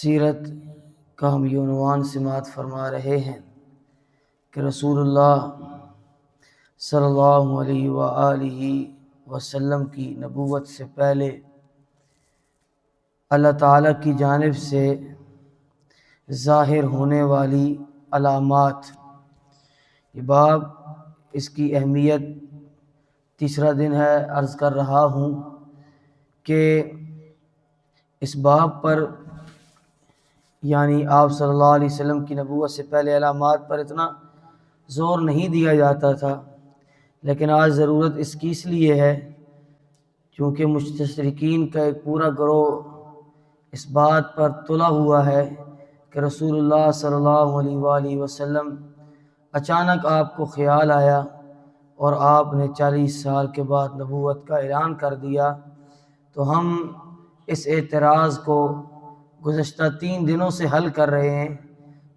سیرت کا ہم عنوان سماعت فرما رہے ہیں کہ رسول اللہ صلی اللہ علیہ وآلہ وسلم کی نبوت سے پہلے اللہ تعالیٰ کی جانب سے ظاہر ہونے والی علامات۔ یہ باب، اس کی اہمیت تیسرا دن ہے عرض کر رہا ہوں کہ اس باب پر یعنی آپ صلی اللہ علیہ وسلم کی نبوت سے پہلے علامات پر اتنا زور نہیں دیا جاتا تھا، لیکن آج ضرورت اس کی اس لیے ہے کیونکہ مستشرقین کا ایک پورا گروہ اس بات پر تلا ہوا ہے کہ رسول اللہ صلی اللہ علیہ وآلہ وسلم اچانک آپ کو خیال آیا اور آپ نے 40 سال کے بعد نبوت کا اعلان کر دیا۔ تو ہم اس اعتراض کو گزشتہ 3 دنوں سے حل کر رہے ہیں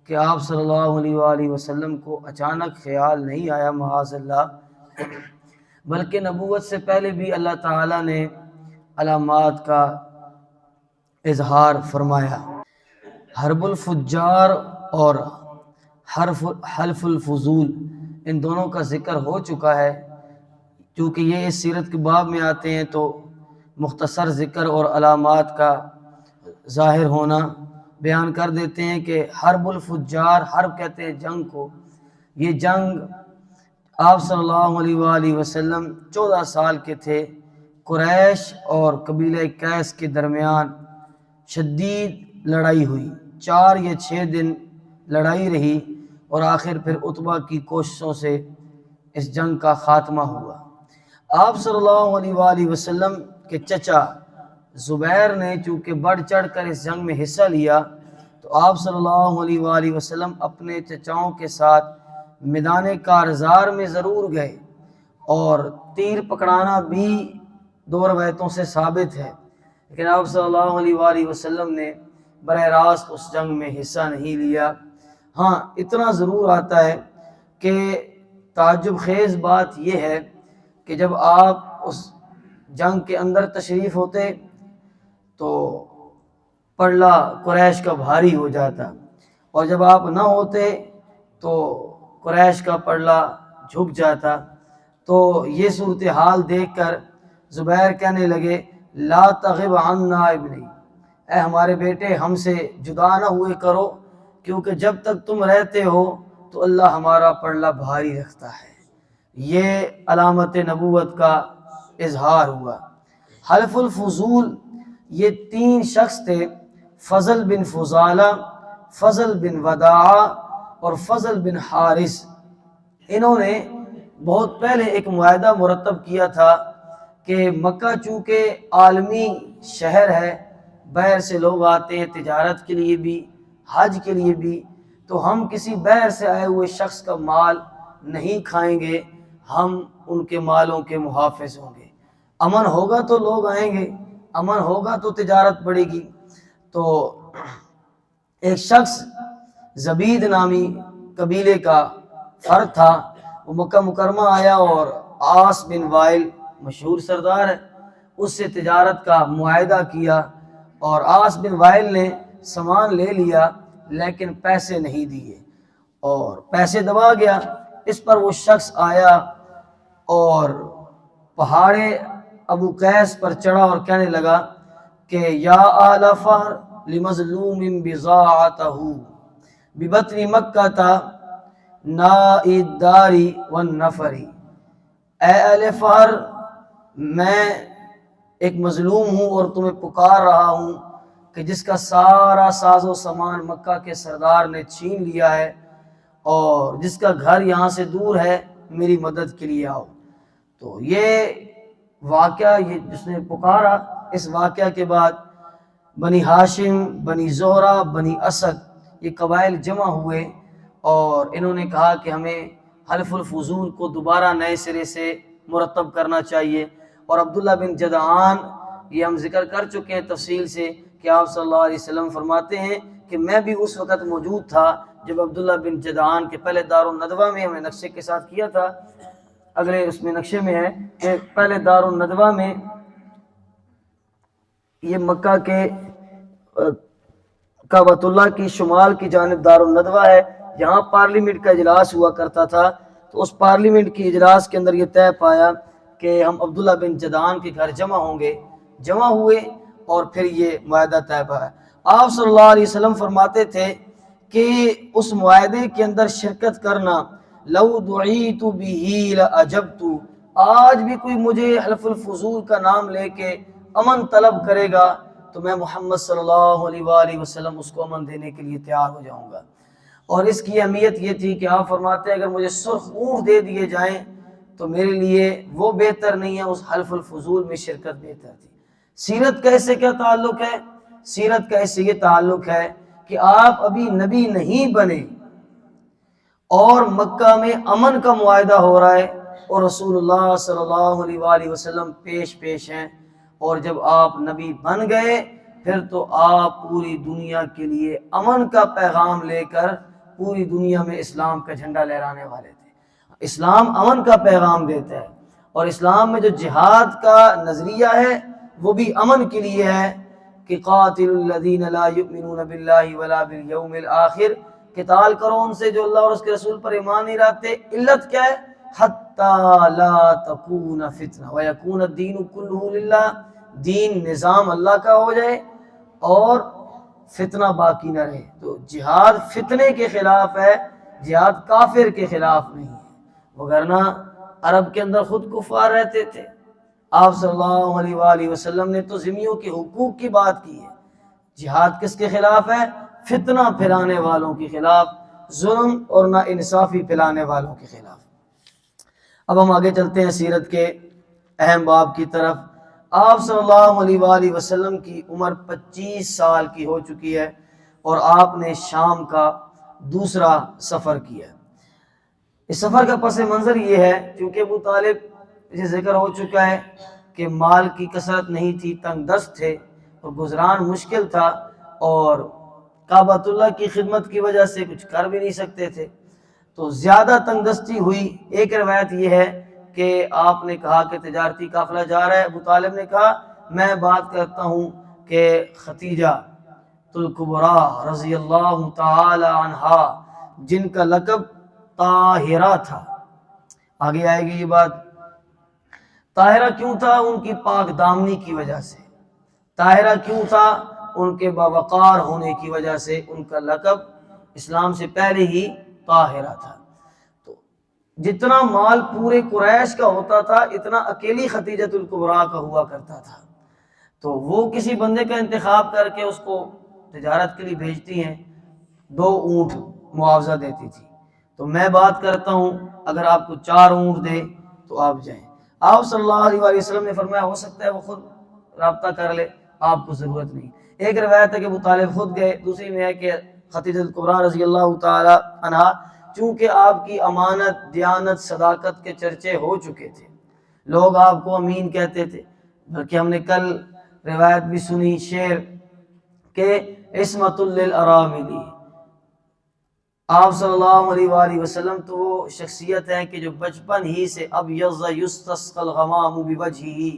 کہ آپ صلی اللہ علیہ وآلہ وسلم کو اچانک خیال نہیں آیا معاذ اللہ، بلکہ نبوت سے پہلے بھی اللہ تعالیٰ نے علامات کا اظہار فرمایا۔ حرب الفجار اور حلف الفضول، ان دونوں کا ذکر ہو چکا ہے۔ چونکہ یہ اس سیرت کے باب میں آتے ہیں تو مختصر ذکر اور علامات کا ظاہر ہونا بیان کر دیتے ہیں کہ حرب الفجار، حرب کہتے ہیں جنگ کو، یہ جنگ آپ صلی اللہ علیہ وآلہ وسلم 14 سال کے تھے۔ قریش اور قبیلہ قیس کے درمیان شدید لڑائی ہوئی، 4 یا 6 دن لڑائی رہی اور آخر پھر عتبہ کی کوششوں سے اس جنگ کا خاتمہ ہوا۔ آپ صلی اللہ علیہ وآلہ وسلم کے چچا زبیر نے چونکہ بڑھ چڑھ کر اس جنگ میں حصہ لیا، تو آپ صلی اللہ علیہ وآلہ وسلم اپنے چچاؤں کے ساتھ میدان کارزار میں ضرور گئے، اور تیر پکڑانا بھی 2 روایتوں سے ثابت ہے، لیکن آپ صلی اللہ علیہ وآلہ وسلم نے براہ راست اس جنگ میں حصہ نہیں لیا۔ ہاں، اتنا ضرور آتا ہے کہ تعجب خیز بات یہ ہے کہ جب آپ اس جنگ کے اندر تشریف ہوتے تو پلڑا قریش کا بھاری ہو جاتا، اور جب آپ نہ ہوتے تو قریش کا پلڑا جھک جاتا۔ تو یہ صورتحال دیکھ کر زبیر کہنے لگے، لا تغب عنا ابنی، اے ہمارے بیٹے ہم سے جدا نہ ہوئے کرو، کیونکہ جب تک تم رہتے ہو تو اللہ ہمارا پلڑا بھاری رکھتا ہے۔ یہ علامت نبوت کا اظہار ہوا۔ حلف الفضول، یہ 3 شخص تھے، فضل بن فضالہ، فضل بن وداع اور فضل بن حارث۔ انہوں نے بہت پہلے ایک معاہدہ مرتب کیا تھا کہ مکہ چونکہ عالمی شہر ہے، باہر سے لوگ آتے ہیں تجارت کے لیے بھی، حج کے لیے بھی، تو ہم کسی باہر سے آئے ہوئے شخص کا مال نہیں کھائیں گے، ہم ان کے مالوں کے محافظ ہوں گے۔ امن ہوگا تو لوگ آئیں گے، امن ہوگا تو تجارت بڑھے گی۔ تو ایک شخص زبید نامی قبیلے کا فرد تھا، وہ مکہ مکرمہ آیا اور عاص بن وائل مشہور سردار ہے، اس سے تجارت کا معاہدہ کیا، اور عاص بن وائل نے سامان لے لیا لیکن پیسے نہیں دیے اور پیسے دبا گیا۔ اس پر وہ شخص آیا اور پہاڑ ابو قیس پر چڑھا اور کہنے لگا کہ یا آل فہر لمظلوم بضاعتہ ببطن مکہ نائی الداری والنفری، اے اہل فہر، میں ایک مظلوم ہوں اور تمہیں پکار رہا ہوں کہ جس کا سارا ساز و سامان مکہ کے سردار نے چھین لیا ہے اور جس کا گھر یہاں سے دور ہے، میری مدد کے لیے آؤ۔ تو یہ واقعہ، یہ جس نے پکارا، اس واقعہ کے بعد بنی ہاشم، بنی زہرہ، بنی اسد، یہ قبائل جمع ہوئے اور انہوں نے کہا کہ ہمیں حلف الفضول کو دوبارہ نئے سرے سے مرتب کرنا چاہیے۔ اور عبداللہ بن جدعان، یہ ہم ذکر کر چکے ہیں تفصیل سے کہ آپ صلی اللہ علیہ وسلم فرماتے ہیں کہ میں بھی اس وقت موجود تھا جب عبداللہ بن جدعان کے پہلے دارالندوہ میں، ہم نے نقشے کے ساتھ کیا تھا، اگلے اس میں نقشے میں ہے کہ پہلے دارالندوہ میں یہ مکہ کے کعبۃ اللہ کی شمال کی جانب دار الندوہ ہے، یہاں پارلیمنٹ کا اجلاس ہوا کرتا تھا۔ تو اس پارلیمنٹ کی اجلاس کے اندر یہ طے پایا کہ ہم عبداللہ بن جدعان کے گھر جمع ہوں گے، جمع ہوئے اور پھر یہ معاہدہ طے پایا۔ آپ صلی اللہ علیہ وسلم فرماتے تھے کہ اس معاہدے کے اندر شرکت کرنا، لو دعیت بہ لاجبت، آج بھی کوئی مجھے حلف الفضول کا نام لے کے امن طلب کرے گا تو میں محمد صلی اللہ علیہ وآلہ وسلم اس کو امن دینے کے لیے تیار ہو جاؤں گا۔ اور اس کی اہمیت یہ تھی کہ آپ فرماتے ہیں اگر مجھے سرخ اونٹ دے دیے جائیں تو میرے لیے وہ بہتر نہیں ہے، اس حلف الفضول میں شرکت بہتر تھی۔ سیرت کا اس سے کیا تعلق ہے؟ سیرت کا اس سے یہ تعلق ہے کہ آپ ابھی نبی نہیں بنے اور مکہ میں امن کا معاہدہ ہو رہا ہے اور رسول اللہ صلی اللہ علیہ وآلہ وسلم پیش ہیں، اور جب آپ نبی بن گئے پھر تو آپ پوری دنیا کے لیے امن کا پیغام لے کر پوری دنیا میں اسلام کا جھنڈا لہرانے والے تھے۔ اسلام امن کا پیغام دیتا ہے، اور اسلام میں جو جہاد کا نظریہ ہے وہ بھی امن کے لیے ہے کہ قاتل الذین لا یؤمنون باللہ ولا بالیوم الآخر، قتال کرو ان سے جو اللہ اور اس کے رسول پر ایمان نہیں لاتے۔ علت کیا ہے؟ حتی لا تکون فتنہ ویکون الدین کلہ للہ، دین نظام اللہ کا ہو جائے اور فتنہ باقی نہ رہے۔ تو جہاد فتنے کے خلاف ہے، جہاد کافر کے خلاف نہیں ہے، وگرنہ عرب کے اندر خود کفار رہتے تھے۔ آپ صلی اللہ علیہ وآلہ وسلم نے تو ذمیوں کے حقوق کی بات کی ہے۔ جہاد کس کے خلاف ہے؟ فتنہ پھیلانے والوں کے خلاف، ظلم اور ناانصافی پھیلانے والوں کے خلاف۔ اب ہم آگے چلتے ہیں سیرت کے اہم باب کی طرف۔ آپ صلی اللہ علیہ وآلہ وسلم کی عمر 25 سال کی ہو چکی ہے اور آپ نے شام کا دوسرا سفر کیا۔ اس سفر کا پس منظر یہ ہے، کیونکہ ابو طالب یہ ذکر ہو چکا ہے کہ مال کی کثرت نہیں تھی، تنگ دست تھے اور گزران مشکل تھا، اور کعبۃ اللہ کی خدمت کی وجہ سے کچھ کر بھی نہیں سکتے تھے، تو زیادہ تنگ دستی ہوئی۔ ایک روایت یہ ہے کہ آپ نے کہا کہ تجارتی قافلہ جا رہا ہے، ابو طالب نے کہا میں بات کرتا ہوں کہ ختیجہ الکبریٰ رضی اللہ تعالی عنہا، جن کا لقب طاہرہ تھا، آگے آئے گی یہ بات۔ طاہرہ کیوں تھا؟ ان کی پاک دامنی کی وجہ سے۔ طاہرہ کیوں تھا؟ ان کے باوقار ہونے کی وجہ سے ان کا لقب اسلام سے پہلے ہی طاہرہ تھا۔ تو جتنا مال پورے قریش کا ہوتا تھا اتنا اکیلی ختیجۃ الکبریٰ کا ہوا کرتا تھا، تو وہ کسی بندے کا انتخاب کر کے اس کو تجارت کے لیے بھیجتی ہیں، 2 اونٹ معاوضہ دیتی تھی۔ تو میں بات کرتا ہوں اگر آپ کو 4 اونٹ دے تو آپ جائیں۔ آپ صلی اللہ علیہ وآلہ وسلم نے فرمایا ہو سکتا ہے وہ خود رابطہ کر لے، آپ کو ضرورت نہیں۔ ایک روایت ہے کہ ابو طالب خود گئے، دوسری میں ہے کہ ختیجہ الکبریٰ رضی اللہ تعالی عنہا، چونکہ آپ کی امانت، دیانت، صداقت کے چرچے ہو چکے تھے، لوگ آپ کو امین کہتے تھے، بلکہ ہم نے کل روایت بھی سنی شعر کہ عصمت للارامل، آپ صلی اللہ علیہ وآلہ وسلم تو وہ شخصیت ہے کہ جو بچپن ہی سے ابیض یستسقی الغمام بوجہہ،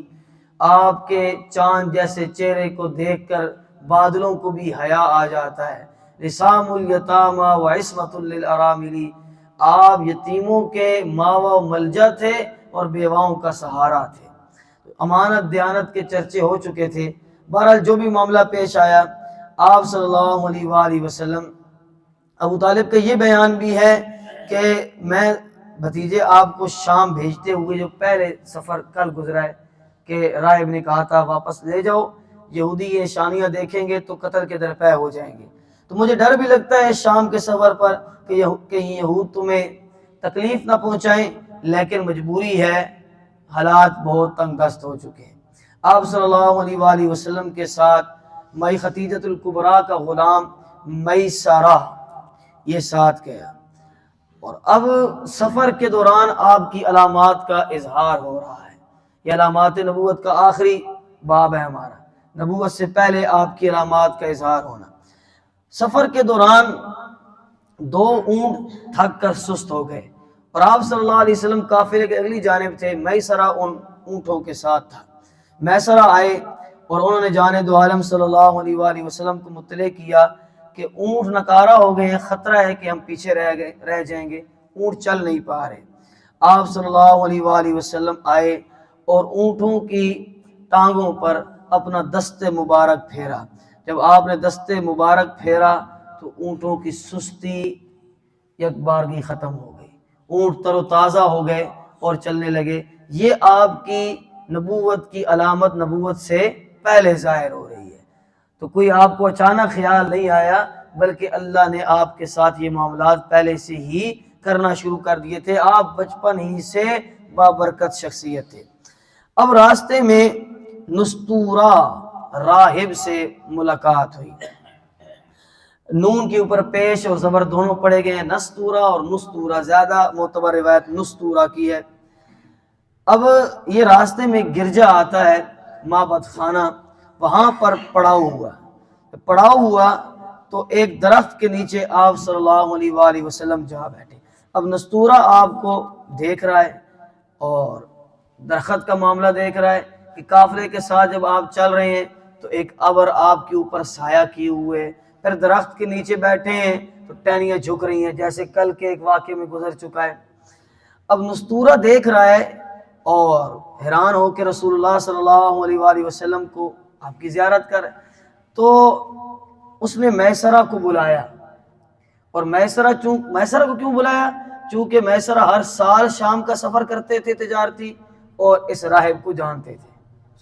آپ کے چاند جیسے چہرے کو دیکھ کر بادلوں کو بھی حیا آ جاتا ہے۔ لسام الیتامی وعصمت للارامل، آپ یتیموں کے ماوا و ملجا تھے اور بیواؤں کا سہارا تھے، امانت دیانت کے چرچے ہو چکے تھے۔ بہرحال جو بھی معاملہ پیش آیا، آپ صلی اللہ علیہ وآلہ وسلم، ابو طالب کا یہ بیان بھی ہے کہ میں بھتیجے آپ کو شام بھیجتے ہوئے، جو پہلے سفر کل گزرا ہے کہ راہب نے کہا تھا واپس لے جاؤ، یہودی یہ نشانیاں دیکھیں گے تو قتل کے درپے ہو جائیں گے، تو مجھے ڈر بھی لگتا ہے شام کے سفر پر کہ کہیں یہود تمہیں تکلیف نہ پہنچائیں، لیکن مجبوری ہے، حالات بہت تنگ دست ہو چکے ہیں۔ آپ صلی اللہ علیہ وآلہ وسلم کے ساتھ مئی ختیجۃ الکبریٰ کا غلام میسرہ یہ ساتھ گیا، اور اب سفر کے دوران آپ کی علامات کا اظہار ہو رہا ہے۔ یہ علامات نبوت کا آخری باب ہے ہمارا، نبوت سے پہلے آپ کی علامات کا اظہار ہونا۔ سفر کے دوران 2 اونٹ تھک کر سست ہو گئے اور آپ صلی اللہ علیہ وسلم قافلے کے اگلی جانب تھے، میسرہ ان اونٹوں کے ساتھ تھا۔ میسرہ آئے اور انہوں نے جانب دو عالم صلی اللہ علیہ وآلہ وسلم کو مطلع کیا کہ اونٹ نکارہ ہو گئے ہیں، خطرہ ہے کہ ہم پیچھے رہ جائیں گے، اونٹ چل نہیں پا رہے۔ آپ صلی اللہ علیہ وآلہ وسلم آئے اور اونٹوں کی ٹانگوں پر اپنا دست مبارک پھیرا۔ جب آپ نے دست مبارک پھیرا تو اونٹوں کی سستی یک بارگی ختم ہو گئی، اونٹ تر و تازہ ہو گئے اور چلنے لگے۔ یہ آپ کی نبوت کی علامت نبوت سے پہلے ظاہر ہو رہی ہے۔ تو کوئی آپ کو اچانک خیال نہیں آیا، بلکہ اللہ نے آپ کے ساتھ یہ معاملات پہلے سے ہی کرنا شروع کر دیے تھے۔ آپ بچپن ہی سے بابرکت شخصیت تھے۔ اب راستے میں نستورہ راہب سے ملاقات ہوئی۔ نون کے اوپر پیش اور زبر دونوں پڑے گئے ہیں، نستورہ اور نستورہ، زیادہ معتبر روایت نستورہ کی ہے۔ اب یہ راستے میں گرجا آتا ہے، معبد خانہ، وہاں پر پڑاؤ ہوا تو ایک درخت کے نیچے آپ صلی اللہ علیہ وآلہ وسلم جا بیٹھے۔ اب نستورہ آپ کو دیکھ رہا ہے اور درخت کا معاملہ دیکھ رہا ہے کہ قافلے کے ساتھ جب آپ چل رہے ہیں تو ایک ابر آپ کے اوپر سایہ کیے ہوئے، پھر درخت کے نیچے بیٹھے ہیں تو ٹہنیاں جھک رہی ہیں، جیسے کل کے ایک واقعے میں گزر چکا ہے۔ اب نستورہ دیکھ رہا ہے اور حیران ہو کہ رسول اللہ صلی اللہ علیہ وآلہ وسلم کو آپ کی زیارت کر، تو اس نے میسرہ کو بلایا۔ اور میسرہ کو کیوں بلایا؟ چونکہ میسرہ ہر سال شام کا سفر کرتے تھے تجارتی، اور اس راہب کو جانتے تھے،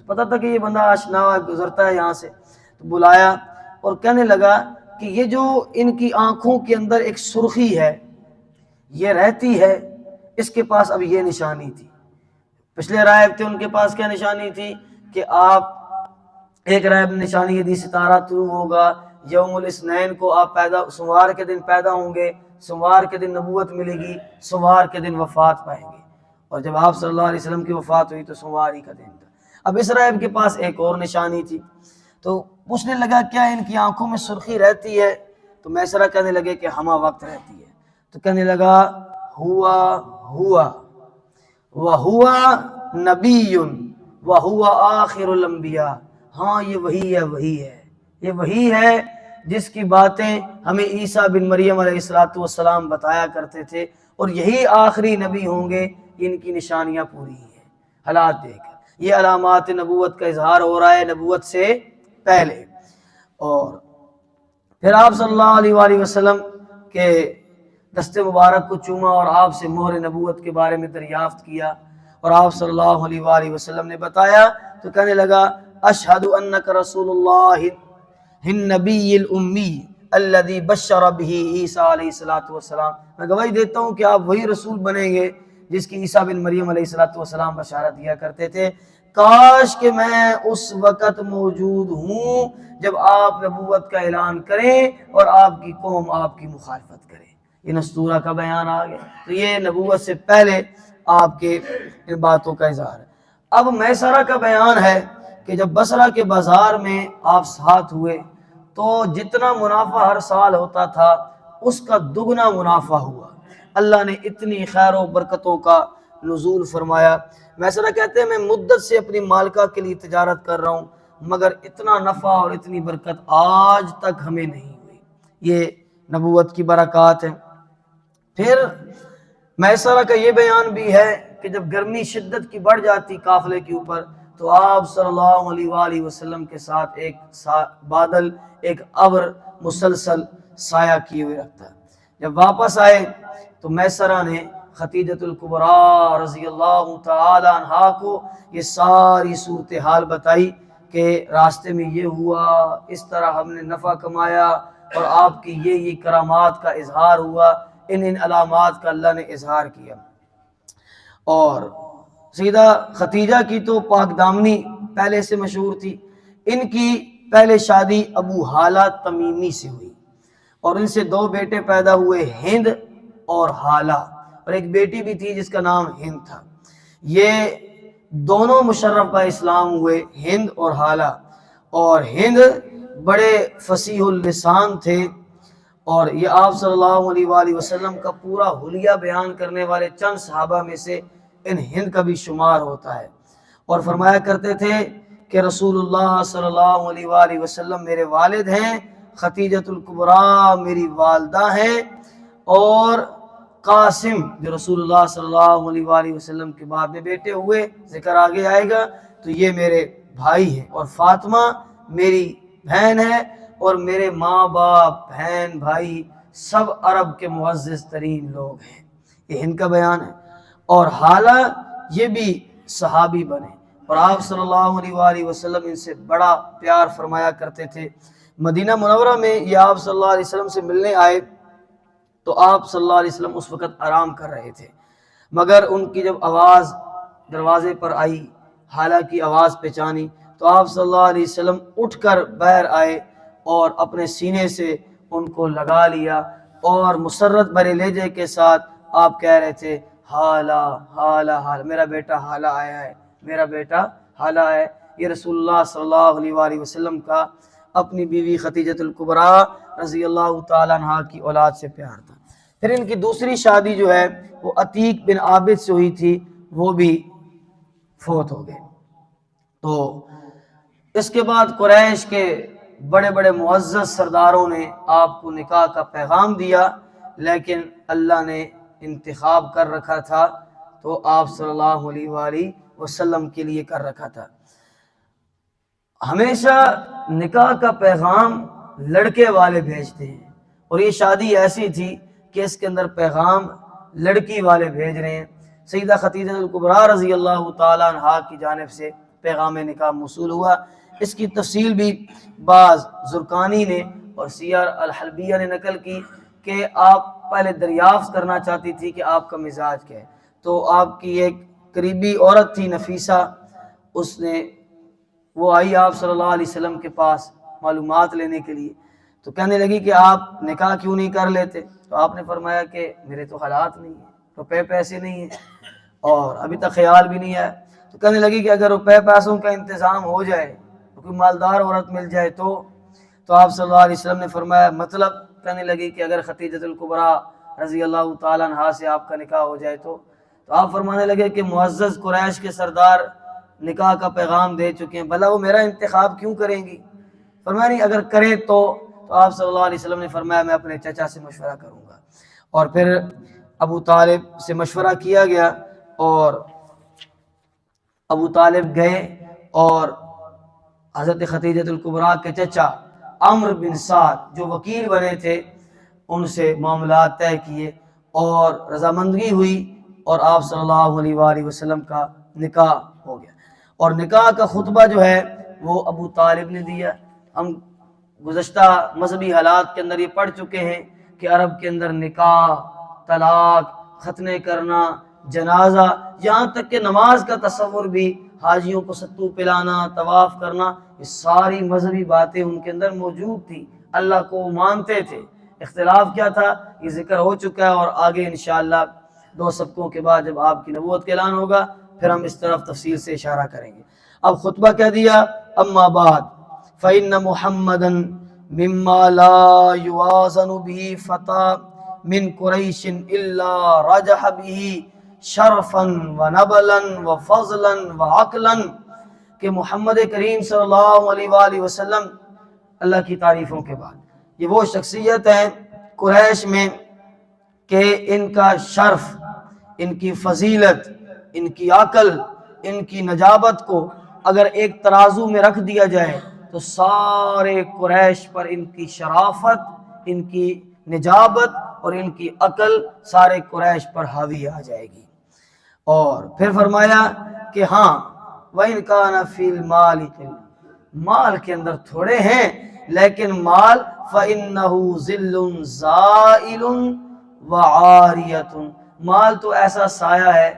پتہ تھا کہ یہ بندہ آشنا گزرتا ہے یہاں سے، تو بلایا اور کہنے لگا کہ یہ جو ان کی آنکھوں کے اندر ایک سرخی ہے، یہ رہتی ہے، اس کے پاس اب یہ نشانی تھی۔ پچھلے راہب تھے، ان کے پاس کیا نشانی تھی کہ آپ، ایک راہب نشانی یہ دی ستارہ طلوع ہوگا، یوم الاثنین کو آپ سوموار کے دن پیدا ہوں گے، سوموار کے دن نبوت ملے گی، سوموار کے دن وفات پائیں گے، اور جب آپ صلی اللہ علیہ وسلم کی وفات ہوئی تو سوموار ہی کا دن تھا۔ اب اس راہب کے پاس ایک اور نشانی تھی، تو پوچھنے لگا کیا ان کی آنکھوں میں سرخی رہتی ہے؟ تو میسرہ کہنے لگے کہ ہمہ وقت رہتی ہے۔ تو کہنے لگا ہوا وہوا نبی وہوا آخر الانبیاء، ہاں یہ وہی ہے جس کی باتیں ہمیں عیسیٰ بن مریم علیہ السلام بتایا کرتے تھے، اور یہی آخری نبی ہوں گے، ان کی نشانیاں پوری ہیں۔ حالات دیکھ یہ علامات نبوت کا اظہار ہو رہا ہے نبوت سے پہلے۔ اور پھر آپ صلی اللہ علیہ وآلہ وسلم کے دست مبارک کو چوما اور آپ سے مہر نبوت کے بارے میں دریافت کیا، اور آپ صلی اللہ علیہ وآلہ وسلم نے بتایا تو کہنے لگا اشہد انک رسول اللہ النبی الامی الذی بشر بہ عیسیٰ علیہ السلام، میں گواہی دیتا ہوں کہ آپ وہی رسول بنیں گے جس کی عیسیٰ بن مریم علیہ السلام بشارت دیا کرتے تھے۔ کاش کہ میں اس وقت موجود ہوں جب آپ نبوت کا اعلان کریں اور آپ کی قوم آپ کی مخالفت کرے۔ یہ نستورہ کا بیان آ گیا، تو یہ نبوت سے پہلے آپ کے ان باتوں کا اظہار ہے۔ اب میسرہ کا بیان ہے کہ جب بصرہ کے بازار میں آپ ساتھ ہوئے تو جتنا منافع ہر سال ہوتا تھا اس کا دگنا منافع ہوا، اللہ نے اتنی خیر و برکتوں کا نزول فرمایا۔ میسرہ کہتے ہیں میں مدت سے اپنی مالکہ کے لیے تجارت کر رہا ہوں، مگر اتنا نفع اور اتنی برکت آج تک ہمیں نہیں ہوئی۔ یہ نبوت کی برکات ہیں۔ پھر میسرہ کا یہ بیان بھی ہے کہ جب گرمی شدت کی بڑھ جاتی قافلے کے اوپر تو آپ صلی اللہ علیہ وآلہ وسلم کے ساتھ ایک بادل، ایک ابر مسلسل سایہ کیے ہوئے رکھتا ہے۔ جب واپس آئے تو میسرہ نے خدیجۃ الکبریٰ رضی اللہ تعالی عنہا کو یہ ساری صورتحال بتائی کہ راستے میں یہ ہوا، اس طرح ہم نے نفع کمایا، اور آپ کی یہ کرامات کا اظہار ہوا، ان علامات کا اللہ نے اظہار کیا۔ اور سیدہ خدیجہ کی تو پاک دامنی پہلے سے مشہور تھی، ان کی پہلے شادی ابو حالہ تمیمی سے ہوئی، اور ان سے دو بیٹے پیدا ہوئے، ہند اور حالہ، اور ایک بیٹی بھی تھی جس کا نام ہند تھا۔ یہ دونوں مشرف با اسلام ہوئے، ہند اور حالہ، اور ہند بڑے فصیح اللسان تھے، اور یہ آپ صلی اللہ علیہ وآلہ وسلم کا پورا حلیہ بیان کرنے والے چند صحابہ میں سے ان ہند کا بھی شمار ہوتا ہے، اور فرمایا کرتے تھے کہ رسول اللہ صلی اللہ علیہ وآلہ وسلم میرے والد ہیں خدیجۃ الکبریٰ میری والدہ ہیں، اور قاسم جو رسول اللہ صلی اللہ علیہ وآلہ وسلم کے بعد میں بیٹے ہوئے، ذکر آگے آئے گا، تو یہ میرے بھائی ہیں، اور فاطمہ میری بہن ہے، اور میرے ماں باپ بہن بھائی سب عرب کے معزز ترین لوگ ہیں۔ یہ ان کا بیان ہے۔ اور حالہ یہ بھی صحابی بنے، اور آپ صلی اللہ علیہ وآلہ وسلم ان سے بڑا پیار فرمایا کرتے تھے۔ مدینہ منورہ میں یہ آپ صلی اللہ علیہ وسلم سے ملنے آئے تو آپ صلی اللہ علیہ وسلم اس وقت آرام کر رہے تھے، مگر ان کی جب آواز دروازے پر آئی، حالہ کی آواز پہچانی، تو آپ صلی اللہ علیہ وسلم اٹھ کر باہر آئے اور اپنے سینے سے ان کو لگا لیا، اور مسرت بھرے لہجے کے ساتھ آپ کہہ رہے تھے حالہ حالہ حالہ، میرا بیٹا حالہ آیا ہے، میرا بیٹا حالہ ہے۔ یہ رسول اللہ صلی اللہ علیہ وآلہ وسلم کا اپنی بیوی خدیجۃ الکبریٰ رضی اللہ تعالیٰ عنہ کی اولاد سے پیار تھا۔ پھر ان کی دوسری شادی جو ہے وہ عتیق بن عابد سے ہوئی تھی، وہ بھی فوت ہو گئے۔ تو اس کے بعد قریش کے بڑے بڑے معزز سرداروں نے آپ کو نکاح کا پیغام دیا، لیکن اللہ نے انتخاب کر رکھا تھا تو آپ صلی اللہ علیہ وآلہ وسلم کے لیے کر رکھا تھا۔ ہمیشہ نکاح کا پیغام لڑکے والے بھیجتے ہیں، اور یہ شادی ایسی تھی کہ اس کے اندر پیغام لڑکی والے بھیج رہے ہیں۔ سیدہ خدیجہ الکبریٰ رضی اللہ تعالیٰ عنہا کی جانب سے پیغام نکاح موصول ہوا۔ اس کی تفصیل بھی بعض زرقانی نے اور سیر الحلبیہ نے نقل کی کہ آپ پہلے دریافت کرنا چاہتی تھی کہ آپ کا مزاج کیا ہے، تو آپ کی ایک قریبی عورت تھی نفیسہ، اس نے وہ آئی آپ صلی اللہ علیہ وسلم کے پاس معلومات لینے کے لیے، تو کہنے لگی کہ آپ نکاح کیوں نہیں کر لیتے؟ تو آپ نے فرمایا کہ میرے تو حالات نہیں ہیں، روپے پیسے نہیں ہیں، اور ابھی تک خیال بھی نہیں ہے۔ تو کہنے لگی کہ اگر روپے پیسوں کا انتظام ہو جائے، کوئی مالدار عورت مل جائے تو آپ صلی اللہ علیہ وسلم نے فرمایا مطلب؟ کہنے لگی کہ اگر خدیجۃ الکبریٰ رضی اللہ تعالیٰ عنہا سے آپ کا نکاح ہو جائے تو آپ فرمانے لگے کہ معزز قریش کے سردار نکاح کا پیغام دے چکے ہیں، بھلا وہ میرا انتخاب کیوں کریں گی؟ فرمایا نہیں، اگر کرے تو آپ صلی اللہ علیہ وسلم نے فرمایا میں اپنے چچا سے مشورہ کروں گا۔ اور پھر ابو طالب سے مشورہ کیا گیا، اور ابو طالب گئے اور حضرت خدیجۃ الکبریٰ کے چچا عمرو بن سعد جو وکیل بنے تھے ان سے معاملات طے کیے، اور رضامندگی ہوئی، اور آپ صلی اللہ علیہ وآلہ وسلم کا نکاح ہو گیا۔ اور نکاح کا خطبہ جو ہے وہ ابو طالب نے دیا۔ ہم گزشتہ مذہبی حالات کے اندر یہ پڑھ چکے ہیں کہ عرب کے اندر نکاح، طلاق، ختنے کرنا، جنازہ، یہاں تک کہ نماز کا تصور بھی، حاجیوں کو ستو پلانا، طواف کرنا، یہ ساری مذہبی باتیں ان کے اندر موجود تھی، اللہ کو مانتے تھے۔ اختلاف کیا تھا یہ ذکر ہو چکا ہے، اور آگے انشاءاللہ 2 سبقوں کے بعد جب آپ کی نبوت کا اعلان ہوگا پھر ہم اس طرف تفصیل سے اشارہ کریں گے۔ اب خطبہ کہہ دیا، اما بعد فإن محمدًا مما لا يوازن به فتى من قریش الا رجح به شرفا ونبلا وفضلا وعقلا، کہ محمد کریم صلی اللہ علیہ وآلہ وسلم اللہ کی تعریفوں کے بعد یہ وہ شخصیت ہے قریش میں کہ ان کا شرف، ان کی فضیلت، ان کی عقل، ان کی نجابت کو اگر ایک ترازو میں رکھ دیا جائے تو سارے قریش پر ان کی شرافت، ان کی نجابت اور ان کی عقل سارے قریش پر حاوی آ جائے گی۔ اور پھر فرمایا کہ ہاں وَإِنْ كَانَ فِي الْمَالِ قِلَّةٌ، مال کے اندر تھوڑے ہیں لیکن مال فَإِنَّهُ ظِلٌّ زَائِلٌ وَعَارِيَةٌ، مال تو ایسا سایہ ہے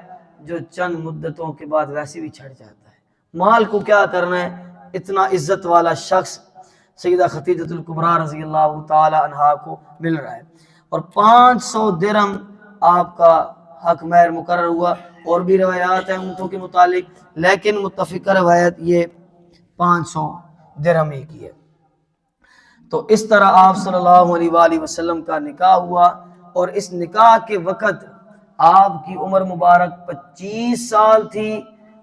جو چند مدتوں کے بعد ویسے بھی چھٹ جاتا ہے۔ مال کو کیا کرنا ہے؟ اتنا عزت والا شخص سیدہ خدیجۃ الکبریٰ رضی اللہ تعالی عنہا کو مل رہا ہے، اور 500 درہم آپ کا حق مہر مقرر ہوا۔ اور بھی روایات ہیں اونٹوں کے متعلق، لیکن متفقہ روایت یہ 500 درہم ہی کی ہے۔ تو اس طرح آپ صلی اللہ علیہ وآلہ وسلم کا نکاح ہوا، اور اس نکاح کے وقت آپ کی عمر مبارک 25 سال تھی،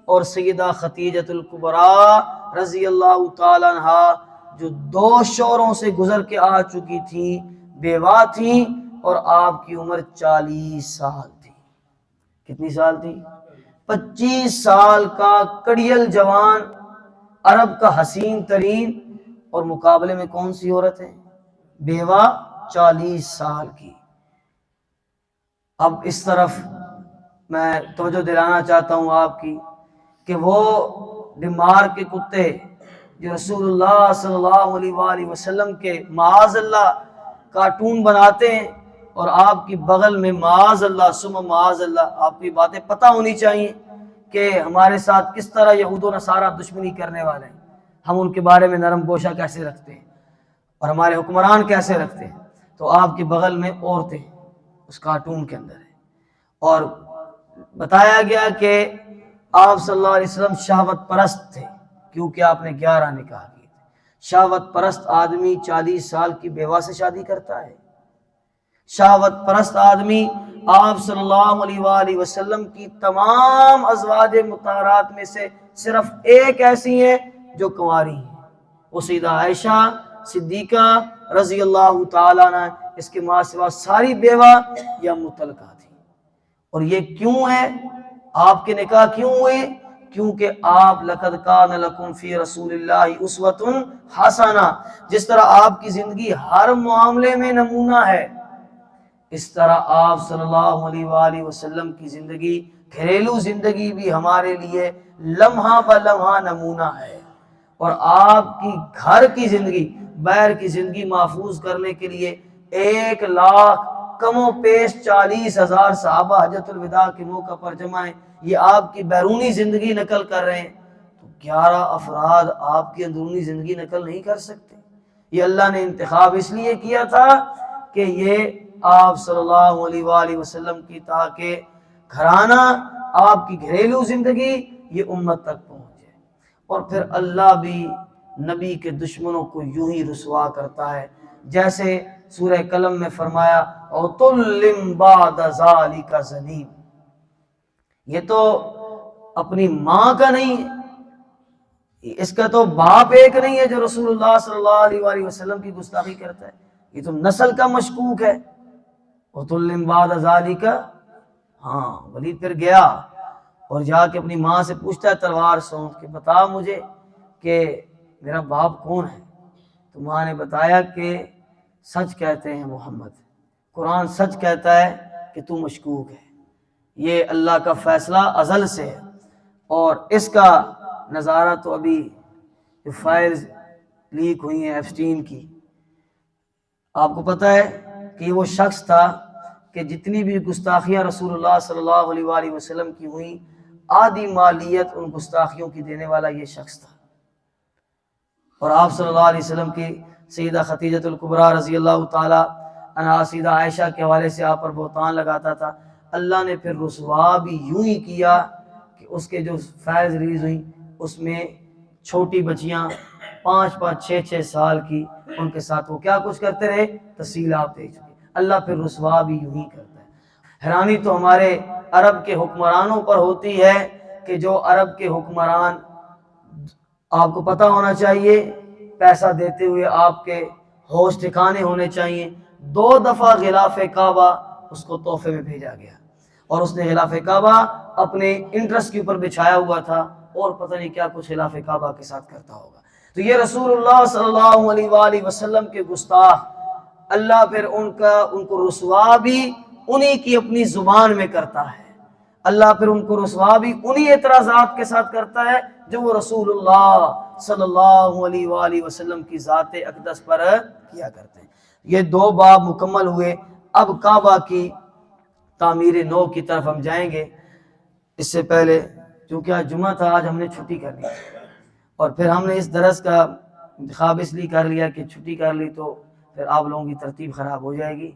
اور سیدہ خدیجۃ الکبریٰ رضی اللہ تعالی عنہا جو 2 شوہروں سے گزر کے آ چکی تھی، بیوہ تھیں، اور آپ کی عمر 40 سال تھی۔ کتنی سال تھی؟ 25 سال کا کڑیل جوان، عرب کا حسین ترین، اور مقابلے میں کون سی عورت ہے؟ بیوہ 40 سال کی۔ اب اس طرف میں توجہ دلانا چاہتا ہوں آپ کی کہ وہ بیمار کے کتے جو رسول اللہ صلی اللہ علیہ وآلہ وسلم کے معاذ اللہ کارٹون بناتے ہیں، اور آپ کی بغل میں معاذ اللہ ثم معاذ اللہ، آپ کو یہ باتیں پتہ ہونی چاہیے کہ ہمارے ساتھ کس طرح یہود و نصارہ دشمنی کرنے والے ہیں، ہم ان کے بارے میں نرم گوشہ کیسے رکھتے ہیں اور ہمارے حکمران کیسے رکھتے ہیں۔ تو آپ کے بغل میں عورتیں اس کارٹون کے اندر ہیں، اور بتایا گیا کہ آپ صلی اللہ علیہ وسلم شہوت پرست تھے، کیونکہ آپ نے 11 نکاح کیے تھے۔ شہوت پرست آدمی 40 سال کی بیوہ سے شادی کرتا ہے؟ شہوت پرست آدمی آپ صلی اللہ علیہ وآلہ وسلم کی تمام ازواج مطہرات میں سے صرف ایک ایسی ہیں جو کنواری ہیں، وہ سیدہ عائشہ صدیقہ رضی اللہ تعالیٰ عنہ، اس کے ماں سوا ساری بیوہ یا مطلقہ تھی۔ اور یہ کیوں ہے؟ آپ کے نکاح کیوں ہوئے؟ کیونکہ آپ لقد کان لکم فی رسول اللہ اسوۃ حسنہ، جس طرح آپ کی زندگی ہر معاملے میں نمونہ ہے، اس طرح آپ صلی اللہ علیہ وآلہ وسلم کی زندگی، گھریلو زندگی بھی ہمارے لیے لمحہ بلمحہ نمونہ ہے۔ اور آپ کی گھر کی زندگی، باہر کی زندگی محفوظ کرنے کے لیے 1,00,000 کم و بیش 40,000 صحابہ حجۃ الوداع کے موقع پر جمع ہیں، یہ آپ کی بیرونی زندگی نقل کر رہے ہیں، تو 11 افراد آپ کی اندرونی زندگی نقل نہیں کر سکتے۔ یہ اللہ نے انتخاب اس لیے کیا تھا کہ یہ آپ صلی اللہ علیہ وآلہ وسلم کی تاکہ گھرانہ، آپ کی گھریلو زندگی یہ امت تک پہنچ جائے۔ اور پھر اللہ بھی نبی کے دشمنوں کو یوں ہی رسوا کرتا ہے، جیسے سورہ قلم میں فرمایا عُتُلٍّ بَعْدَ ذَلِكَ زَنِيمٍ۔ یہ تو اپنی ماں کا نہیں ہے، اس کا تو باپ ایک نہیں ہے جو رسول اللہ صلی اللہ علیہ وآلہ وسلم کی گستاخی کرتا ہے، یہ تو نسل کا مشکوک ہے۔ عُتُلٍّ بَعْدَ ذَلِكَ، ہاں ولید پھر گیا اور جا کے اپنی ماں سے پوچھتا ہے تلوار سونت کے، بتا مجھے کہ میرا باپ کون ہے؟ تو ماں نے بتایا کہ سچ کہتے ہیں محمد، قرآن سچ کہتا ہے کہ تو مشکوک ہے، یہ اللہ کا فیصلہ ازل سے ہے۔ اور اس کا نظارہ تو ابھی جو فائلز لیک ہوئی ہیں ایپسٹین کی، آپ کو پتہ ہے کہ یہ وہ شخص تھا کہ جتنی بھی گستاخیاں رسول اللہ صلی اللہ علیہ وآلہ وسلم کی ہوئیں، آدھی مالیت ان گستاخیوں کی دینے والا یہ شخص تھا۔ اور آپ صلی اللہ علیہ وسلم کی سیدہ خدیجہ الکبریٰ رضی اللہ تعالیٰ عنہا سیدہ عائشہ کے حوالے سے آپ پر بہتان لگاتا تھا، اللہ نے پھر رسوا بھی یوں ہی کیا کہ اس کے جو فائلز ریلیز ہوئیں اس میں چھوٹی بچیاں 5-5 6-6 سال کی، ان کے ساتھ وہ کیا کچھ کرتے رہے، تفصیل آپ دیکھ چکے۔ اللہ پھر رسوا بھی یوں ہی کرتا ہے۔ حیرانی تو ہمارے عرب کے حکمرانوں پر ہوتی ہے کہ جو عرب کے حکمران، آپ کو پتہ ہونا چاہیے، پیسہ دیتے ہوئے آپ کے ہوش ٹھکانے ہونے چاہیے۔ 2 دفعہ غلاف کعبہ اس کو تحفے میں بھیجا گیا، اور اس نے غلاف کعبہ اپنے انٹرسٹ کے اوپر بچھایا ہوا تھا، اور پتہ نہیں کیا کچھ غلاف کعبہ کے ساتھ کرتا ہوگا۔ تو یہ رسول اللہ صلی اللہ علیہ وآلہ وسلم کے گستاخ، اللہ پھر ان کو رسوا بھی انہی کی اپنی زبان میں کرتا ہے۔ اللہ پھر ان کو رسوا بھی انہی اعتراضات کے ساتھ کرتا ہے جو وہ رسول اللہ صلی اللہ علیہ وآلہ وسلم کی ذات اقدس پر کیا کرتے ہیں۔ یہ 2 باب مکمل ہوئے۔ اب کعبہ کی تعمیر نو کی طرف ہم جائیں گے۔ اس سے پہلے چونکہ آج جمعہ تھا، آج ہم نے چھٹی کر لی، اور پھر ہم نے اس درس کا انتخاب اس لیے کر لیا کہ چھٹی کر لی تو پھر آپ لوگوں کی ترتیب خراب ہو جائے گی۔